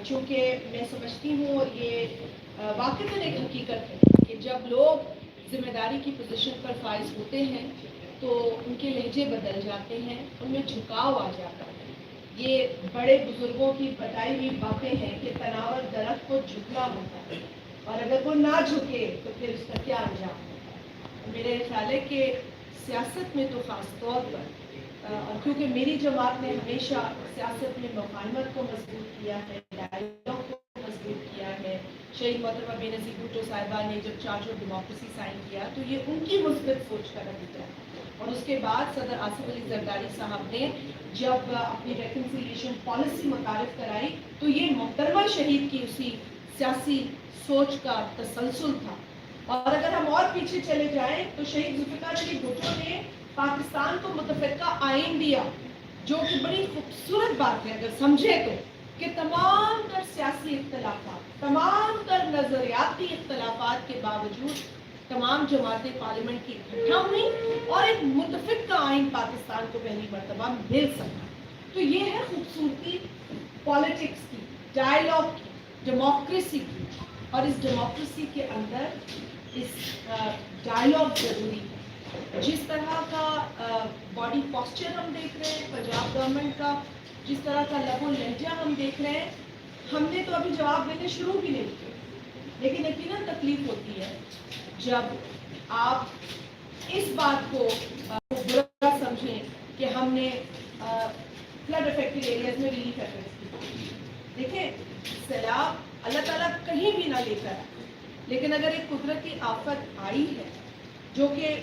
چونکہ میں سمجھتی ہوں اور یہ واقعتاً ایک حقیقت ہے کہ جب لوگ ذمہ داری کی پوزیشن پر فائز ہوتے ہیں تو ان کے لہجے بدل جاتے ہیں، ان میں جھکاؤ آ جاتا ہے۔ یہ بڑے بزرگوں کی بتائی ہوئی باتیں ہیں کہ تناور درخت کو جھکنا ہوتا ہے، اور اگر وہ نہ جھکے تو پھر اس کا کیا انجام ہوتا ہے۔ میرے خیال ہے کہ سیاست میں تو خاص طور پر کیونکہ میری جماعت نے ہمیشہ سیاست میں مفاہمت کو مضبوط کیا ہے، ڈائیلاگ کو مضبوط کیا ہے۔ شہید محترمہ بے نظیر بھٹو صاحبہ نے جب چارٹر آف ڈیموکریسی سائن کیا تو یہ ان کی مثبت سوچ کا نتیجہ ہے، اور اس کے بعد صدر آصف علی زرداری صاحب نے جب اپنی ریکنسیلیشن پالیسی متعارف کرائی تو یہ محترمہ شہید کی اسی سیاسی سوچ کا تسلسل تھا۔ اور اگر ہم اور پیچھے چلے جائیں تو شہید ذوالفقار علی بھٹو نے پاکستان کو متفقہ آئین دیا، جو کہ بڑی خوبصورت بات ہے اگر سمجھے تو، کہ تمام تر سیاسی اختلافات، تمام تر نظریاتی اختلافات کے باوجود تمام جماعتیں پارلیمنٹ کی اکٹھا ہوئی اور ایک متفقہ آئین پاکستان کو پہلی مرتبہ مل سکا۔ تو یہ ہے خوبصورتی پالیٹکس کی، ڈائیلاگ کی، ڈیموکریسی کی، اور اس ڈیموکریسی کے اندر اس ڈائیلاگ ضروری ہے۔ جس طرح کا باڈی پوسچر ہم دیکھ رہے ہیں پنجاب گورنمنٹ کا، جس طرح کا لب و لہجہ ہم دیکھ رہے ہیں، ہم نے تو ابھی جواب دینے شروع بھی نہیں کیے، لیکن یقیناً تکلیف ہوتی ہے جب آپ اس بات کو برا سمجھیں کہ ہم نے فلڈ افیکٹڈ ایریاز میں ریلیف ایفرٹس کی۔ دیکھیں، سیلاب اللہ تعالیٰ کہیں بھی نہ لے کر آئے، لیکن اگر ایک قدرتی آفت آئی ہے جو کہ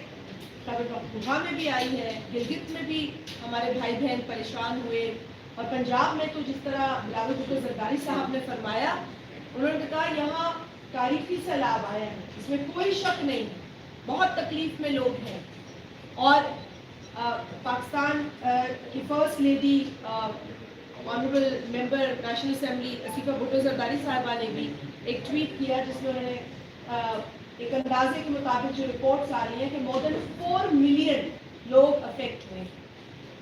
خیبر پختونخوا میں بھی آئی ہے، گلگت میں بھی ہمارے بھائی بہن پریشان ہوئے، اور پنجاب میں تو جس طرح بلاول بھٹو زرداری صاحب نے فرمایا، انہوں نے کہا یہاں تاریخی سیلاب آئے ہیں، اس میں کوئی شک نہیں، بہت تکلیف میں لوگ ہیں۔ اور پاکستان کی فرسٹ لیڈی آنریبل ممبر نیشنل اسمبلی آصفہ بھٹو زرداری صاحبہ نے بھی ایک ٹویٹ کیا جس میں انہوں نے ایک اندازے کے مطابق جو رپورٹس آ رہی ہیں کہ more than 4 ملین لوگ افیکٹ ہوئے ہیں۔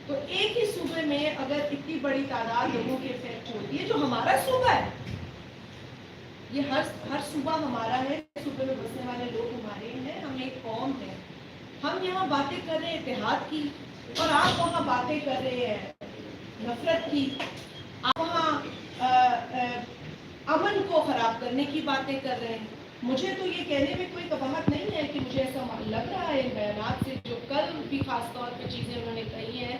تو ایک ہی صوبے میں اگر اتنی بڑی تعداد لوگوں کی افیکٹ ہوتی ہے، جو ہمارا صوبہ ہے، یہ ہر صوبہ ہمارا ہے، صوبے میں بسنے والے لوگ ہمارے ہیں، ہم ایک قوم ہیں۔ ہم یہاں باتیں کر رہے ہیں اتحاد کی، اور آپ وہاں باتیں کر رہے ہیں نفرت کی، آپ وہاں امن کو خراب کرنے کی باتیں کر رہے ہیں۔ مجھے تو یہ کہنے میں کوئی قباحت نہیں ہے کہ مجھے ایسا لگ رہا ہے ان بیانات سے، جو کل بھی خاص طور پہ چیزیں انہوں نے کہی ہیں،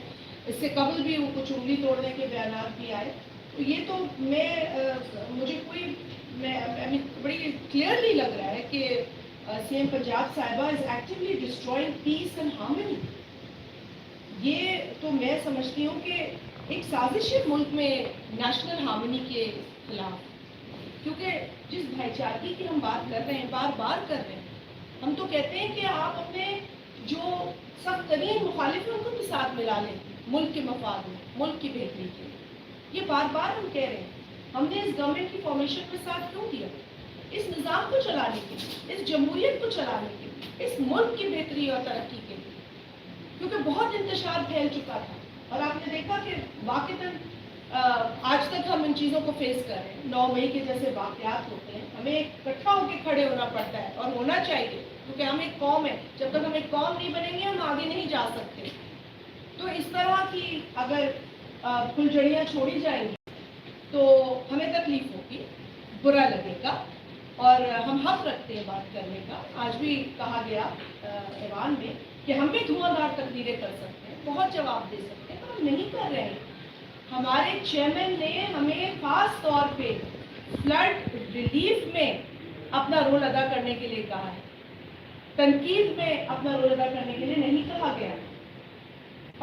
اس سے قبل بھی وہ کچھ انگلی توڑنے کے بیانات بھی آئے، تو یہ تو مجھے کوئی بڑی کلیئرلی لگ رہا ہے کہ سی ایم پنجاب صاحبہ is actually destroying peace and harmony. یہ تو میں سمجھتی ہوں کہ ایک سازش ہے ملک میں نیشنل ہارمنی کے خلاف، کیونکہ جس بھائی چارگی کی ہم بات کر رہے ہیں، بار بار کر رہے ہیں، ہم تو کہتے ہیں کہ آپ اپنے جو سخت ترین مخالف ہیں ان کو بھی ساتھ ملا لیں ملک کے مفاد میں، ملک کی بہتری کے لیے۔ یہ بار بار ہم کہہ رہے ہیں، ہم نے اس گورنمنٹ کی فارمیشن میں ساتھ کیوں دیا؟ اس نظام کو چلانے کے لیے، اس جمہوریت کو چلانے کے لیے، اس ملک کی بہتری اور ترقی کے لیے، کیونکہ بہت انتشار پھیل چکا تھا، اور آپ نے دیکھا کہ واقعتاً آج تک ہم ان چیزوں کو فیس کر رہے ہیں۔ 9 مئی کے جیسے واقعات ہوتے ہیں، ہمیں اکٹھا ہو کے کھڑے ہونا پڑتا ہے، اور ہونا چاہیے، کیونکہ ہم ایک قوم ہے، جب تک ہم ایک قوم نہیں بنیں گے ہم آگے نہیں جا سکتے۔ تو اس طرح کی اگر پھلجھڑیاں چھوڑی جائیں گی تو ہمیں تکلیف ہوگی، برا لگے گا، اور ہم حق رکھتے ہیں بات کرنے کا۔ آج بھی کہا گیا ایوان میں کہ ہم بھی دھواں دار تقریریں کر سکتے ہیں، بہت جواب دے سکتے ہیں، پر ہم نہیں کر رہے ہیں۔ ہمارے چیئرمین نے ہمیں خاص طور پہ فلڈ ریلیف میں اپنا رول ادا کرنے کے لیے کہا ہے، تنقید میں اپنا رول ادا کرنے کے لیے نہیں کہا گیا۔